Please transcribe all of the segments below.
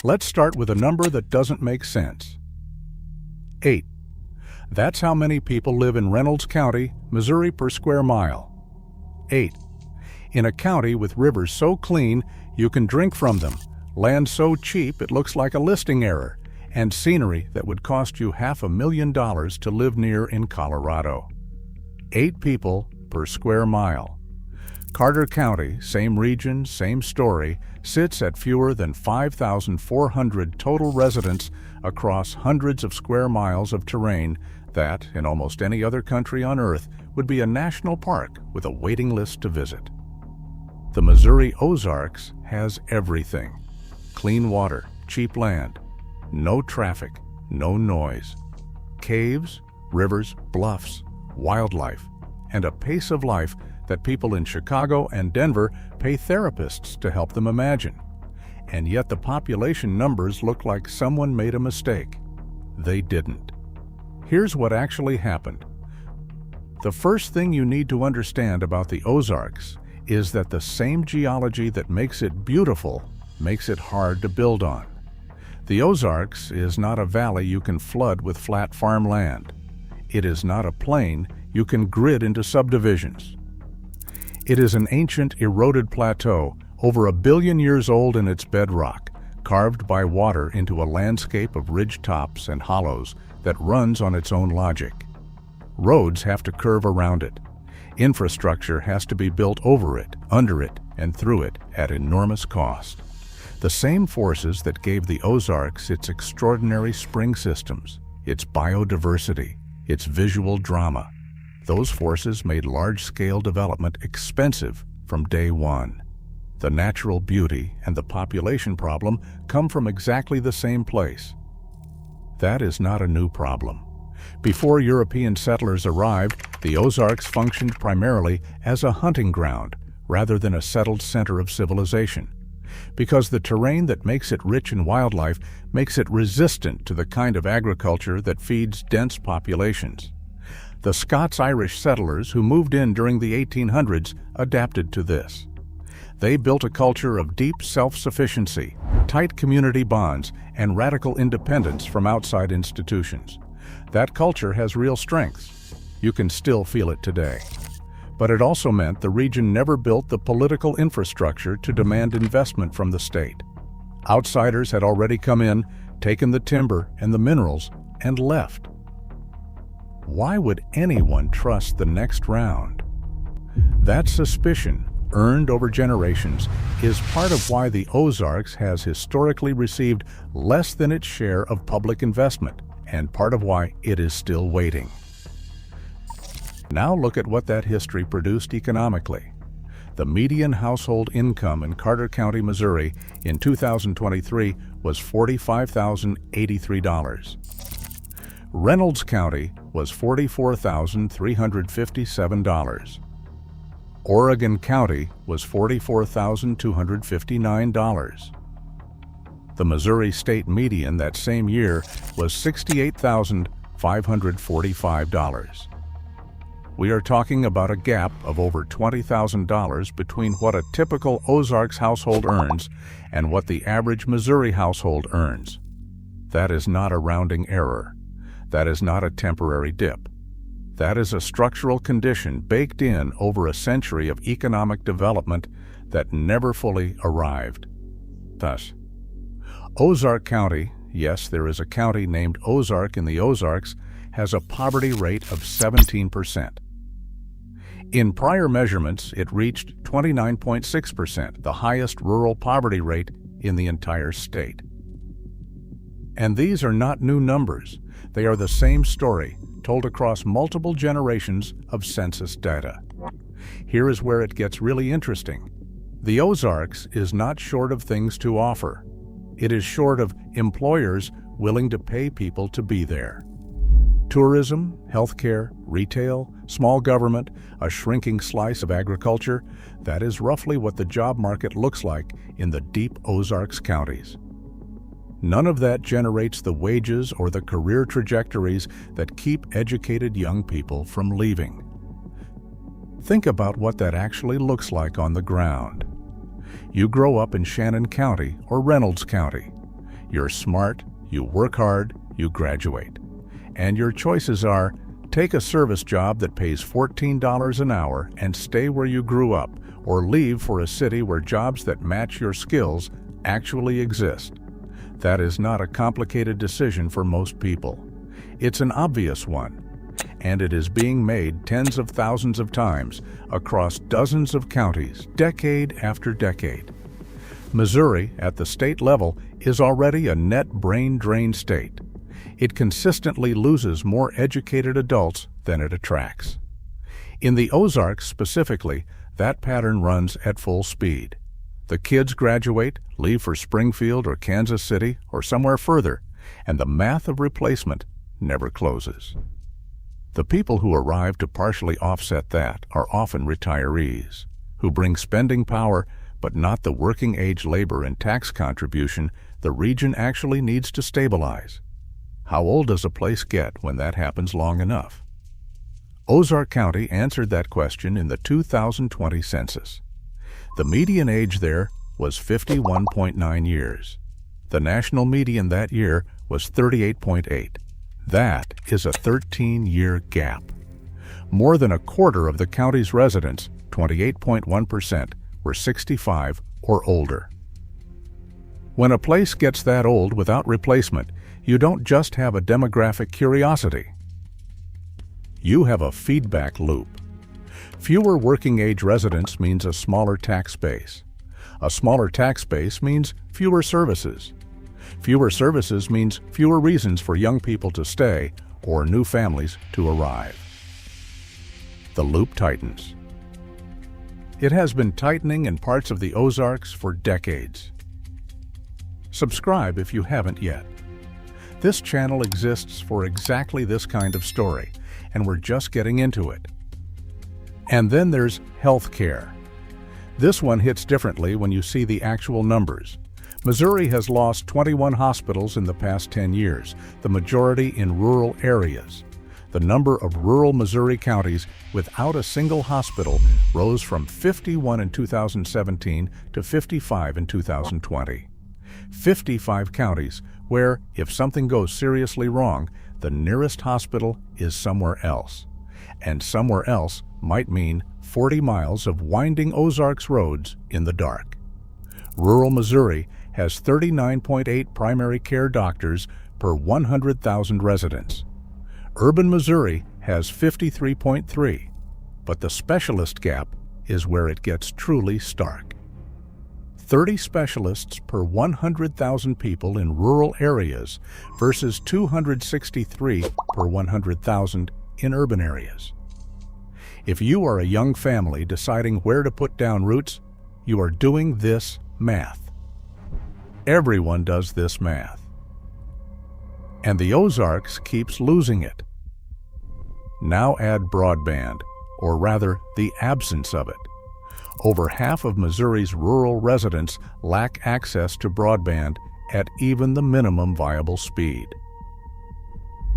Let's start with a number that doesn't make sense. 8. That's how many people live in Reynolds County, Missouri per square mile. 8. In a county with rivers so clean you can drink from them, land so cheap it looks like a listing error, and scenery that would cost you $500,000 to live near in Colorado. 8 people per square mile. Carter County, same region, same story, sits at fewer than 5,400 total residents across hundreds of square miles of terrain that, in almost any other country on Earth, would be a national park with a waiting list to visit. The Missouri Ozarks has everything. Clean water, cheap land, no traffic, no noise. Caves, rivers, bluffs, wildlife, and a pace of life that people in Chicago and Denver pay therapists to help them imagine. And yet the population numbers look like someone made a mistake. They didn't. Here's what actually happened. The first thing you need to understand about the Ozarks is that the same geology that makes it beautiful makes it hard to build on. The Ozarks is not a valley you can flood with flat farmland. It is not a plain you can grid into subdivisions. It is an ancient, eroded plateau, over 1 billion years old in its bedrock, carved by water into a landscape of ridge tops and hollows that runs on its own logic. Roads have to curve around it. Infrastructure has to be built over it, under it, and through it at enormous cost. The same forces that gave the Ozarks its extraordinary spring systems, its biodiversity, its visual drama. Those forces made large-scale development expensive from day one. The natural beauty and the population problem come from exactly the same place. That is not a new problem. Before European settlers arrived, the Ozarks functioned primarily as a hunting ground rather than a settled center of civilization, because the terrain that makes it rich in wildlife makes it resistant to the kind of agriculture that feeds dense populations. The Scots-Irish settlers who moved in during the 1800s adapted to this. They built a culture of deep self-sufficiency, tight community bonds, and radical independence from outside institutions. That culture has real strengths. You can still feel it today. But it also meant the region never built the political infrastructure to demand investment from the state. Outsiders had already come in, taken the timber and the minerals, and left. Why would anyone trust the next round? That suspicion, earned over generations, is part of why the Ozarks has historically received less than its share of public investment, and part of why it is still waiting. Now look at what that history produced economically. The median household income in Carter County, Missouri in 2023 was $45,083. Reynolds County was $44,357. Oregon County was $44,259. The Missouri state median that same year was $68,545. We are talking about a gap of over $20,000 between what a typical Ozarks household earns and what the average Missouri household earns. That is not a rounding error. That is not a temporary dip. That is a structural condition baked in over a century of economic development that never fully arrived. Thus, Ozark County, yes, there is a county named Ozark in the Ozarks, has a poverty rate of 17%. In prior measurements, it reached 29.6%, the highest rural poverty rate in the entire state. And these are not new numbers. They are the same story, told across multiple generations of census data. Here is where it gets really interesting. The Ozarks is not short of things to offer. It is short of employers willing to pay people to be there. Tourism, healthcare, retail, small government, a shrinking slice of agriculture, that is roughly what the job market looks like in the deep Ozarks counties. None of that generates the wages or the career trajectories that keep educated young people from leaving. Think about what that actually looks like on the ground. You grow up in Shannon County or Reynolds County. You're smart, you work hard, you graduate. And your choices are: take a service job that pays $14 an hour and stay where you grew up, or leave for a city where jobs that match your skills actually exist. That is not a complicated decision for most people. It's an obvious one, and it is being made tens of thousands of times across dozens of counties, decade after decade. Missouri, at the state level, is already a net brain drain state. It consistently loses more educated adults than it attracts. In the Ozarks specifically, that pattern runs at full speed. The kids graduate, leave for Springfield or Kansas City or somewhere further, and the math of replacement never closes. The people who arrive to partially offset that are often retirees, who bring spending power but not the working-age labor and tax contribution the region actually needs to stabilize. How old does a place get when that happens long enough? Ozark County answered that question in the 2020 census. The median age there was 51.9 years. The national median that year was 38.8. That is a 13-year gap. More than a quarter of the county's residents, 28.1%, were 65 or older. When a place gets that old without replacement, you don't just have a demographic curiosity. You have a feedback loop. Fewer working-age residents means a smaller tax base. A smaller tax base means fewer services. Fewer services means fewer reasons for young people to stay or new families to arrive. The loop tightens. It has been tightening in parts of the Ozarks for decades. Subscribe if you haven't yet. This channel exists for exactly this kind of story, and we're just getting into it. And then there's health care. This one hits differently when you see the actual numbers. Missouri has lost 21 hospitals in the past 10 years, the majority in rural areas. The number of rural Missouri counties without a single hospital rose from 51 in 2017 to 55 in 2020. 55 counties where, if something goes seriously wrong, the nearest hospital is somewhere else. And somewhere else might mean 40 miles of winding Ozarks roads in the dark. Rural Missouri has 39.8 primary care doctors per 100,000 residents. Urban Missouri has 53.3, but the specialist gap is where it gets truly stark. 30 specialists per 100,000 people in rural areas versus 263 per 100,000 in urban areas. If you are a young family deciding where to put down roots, you are doing this math. Everyone does this math. And the Ozarks keeps losing it. Now add broadband, or rather the absence of it. Over half of Missouri's rural residents lack access to broadband at even the minimum viable speed.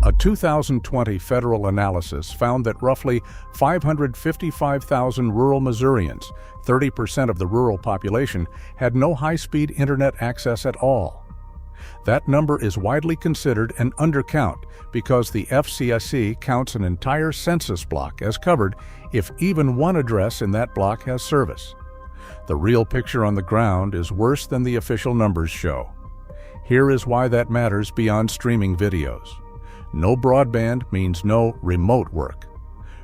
A 2020 federal analysis found that roughly 555,000 rural Missourians, 30% of the rural population, had no high-speed internet access at all. That number is widely considered an undercount because the FCC counts an entire census block as covered if even one address in that block has service. The real picture on the ground is worse than the official numbers show. Here is why that matters beyond streaming videos. No broadband means no remote work.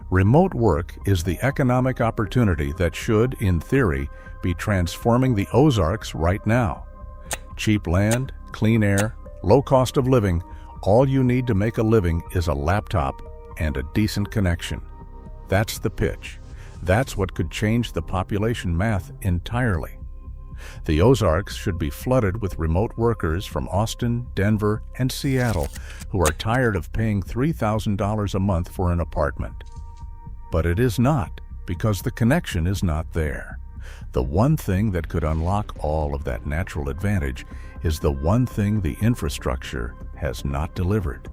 Remote work is the economic opportunity that should, in theory, be transforming the Ozarks right now. Cheap land, clean air, low cost of living, all you need to make a living is a laptop and a decent connection. That's the pitch. That's what could change the population math entirely. The Ozarks should be flooded with remote workers from Austin, Denver, and Seattle who are tired of paying $3,000 a month for an apartment. But it is not, because the connection is not there. The one thing that could unlock all of that natural advantage is the one thing the infrastructure has not delivered.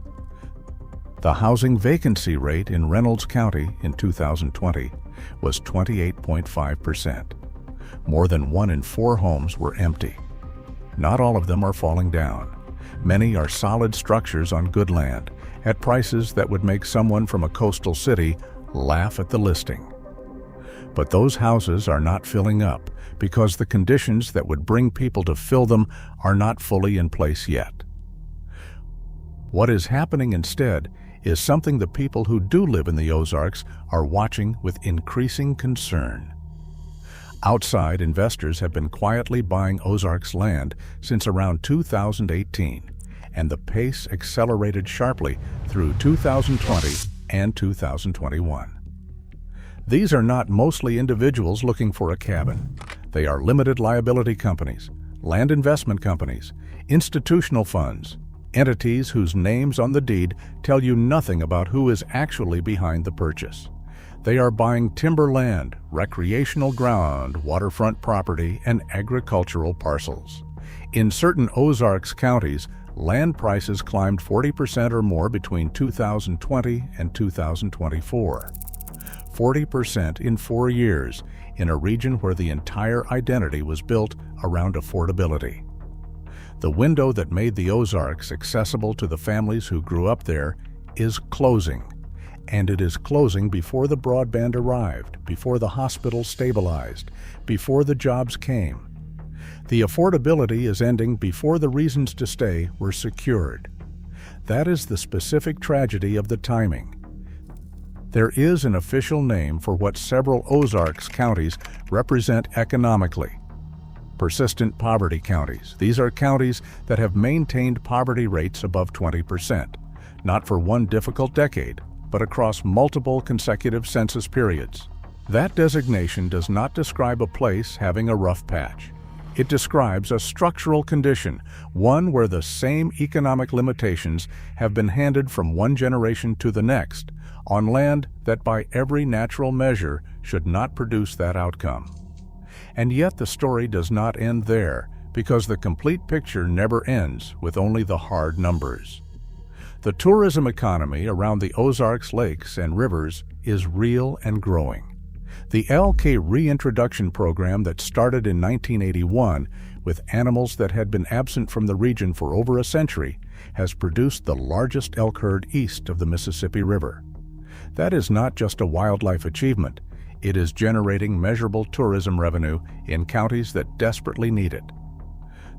The housing vacancy rate in Reynolds County in 2020 was 28.5%. More than 1 in 4 homes were empty. Not all of them are falling down. Many are solid structures on good land, at prices that would make someone from a coastal city laugh at the listing. But those houses are not filling up because the conditions that would bring people to fill them are not fully in place yet. What is happening instead is something the people who do live in the Ozarks are watching with increasing concern. Outside investors have been quietly buying Ozarks land since around 2018, and the pace accelerated sharply through 2020 and 2021. These are not mostly individuals looking for a cabin. They are limited liability companies, land investment companies, institutional funds, entities whose names on the deed tell you nothing about who is actually behind the purchase. They are buying timberland, recreational ground, waterfront property, and agricultural parcels. In certain Ozarks counties, land prices climbed 40% or more between 2020 and 2024. 40% in 4 years, in a region where the entire identity was built around affordability. The window that made the Ozarks accessible to the families who grew up there is closing, and it is closing before the broadband arrived, before the hospital stabilized, before the jobs came. The affordability is ending before the reasons to stay were secured. That is the specific tragedy of the timing. There is an official name for what several Ozarks counties represent economically. Persistent poverty counties. These are counties that have maintained poverty rates above 20%, not for one difficult decade, but across multiple consecutive census periods. That designation does not describe a place having a rough patch. It describes a structural condition, one where the same economic limitations have been handed from one generation to the next, on land that by every natural measure should not produce that outcome. And yet the story does not end there, because the complete picture never ends with only the hard numbers. The tourism economy around the Ozarks lakes and rivers is real and growing. The LK reintroduction program that started in 1981 with animals that had been absent from the region for over a century has produced the largest elk herd east of the Mississippi River. That is not just a wildlife achievement, it is generating measurable tourism revenue in counties that desperately need it.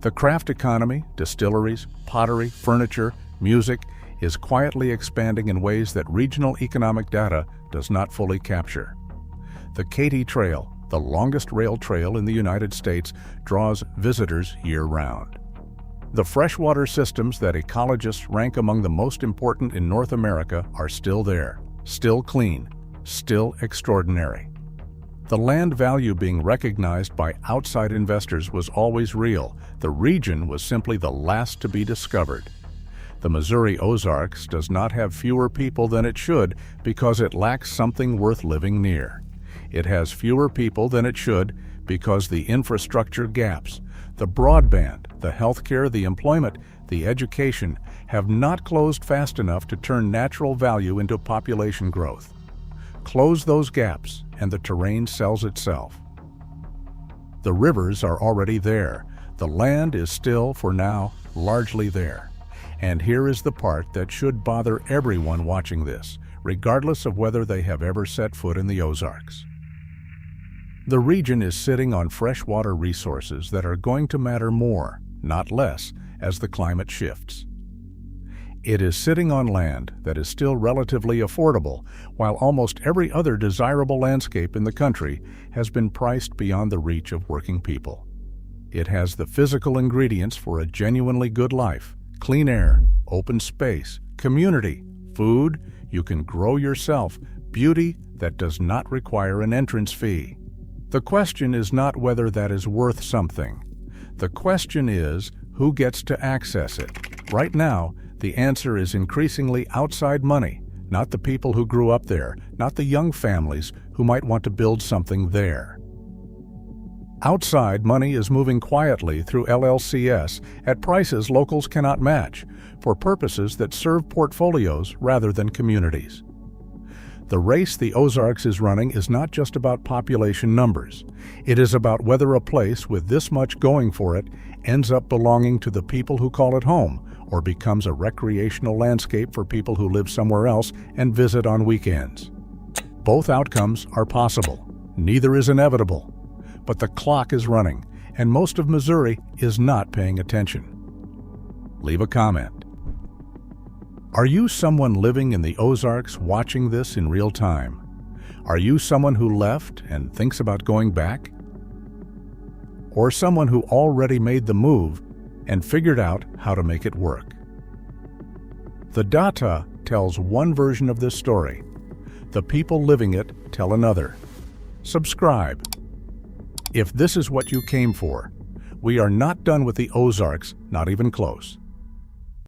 The craft economy, distilleries, pottery, furniture, music, is quietly expanding in ways that regional economic data does not fully capture. The Katy Trail, the longest rail trail in the United States, draws visitors year-round. The freshwater systems that ecologists rank among the most important in North America are still there, still clean, still extraordinary. The land value being recognized by outside investors was always real. The region was simply the last to be discovered. The Missouri Ozarks does not have fewer people than it should because it lacks something worth living near. It has fewer people than it should because the infrastructure gaps, the broadband, the healthcare, the employment, the education have not closed fast enough to turn natural value into population growth. Close those gaps and the terrain sells itself. The rivers are already there. The land is still, for now, largely there. And here is the part that should bother everyone watching this, regardless of whether they have ever set foot in the Ozarks. The region is sitting on freshwater resources that are going to matter more, not less, as the climate shifts. It is sitting on land that is still relatively affordable, while almost every other desirable landscape in the country has been priced beyond the reach of working people. It has the physical ingredients for a genuinely good life: clean air, open space, community, food you can grow yourself, beauty that does not require an entrance fee. The question is not whether that is worth something. The question is who gets to access it. Right now, the answer is increasingly outside money, not the people who grew up there, not the young families who might want to build something there. Outside money is moving quietly through LLCS at prices locals cannot match, for purposes that serve portfolios rather than communities. The race the Ozarks is running is not just about population numbers. It is about whether a place with this much going for it ends up belonging to the people who call it home, or becomes a recreational landscape for people who live somewhere else and visit on weekends. Both outcomes are possible. Neither is inevitable. But the clock is running, and most of Missouri is not paying attention. Leave a comment. Are you someone living in the Ozarks watching this in real time? Are you someone who left and thinks about going back? Or someone who already made the move and figured out how to make it work? The data tells one version of this story. The people living it tell another. Subscribe. If this is what you came for, we are not done with the Ozarks, not even close.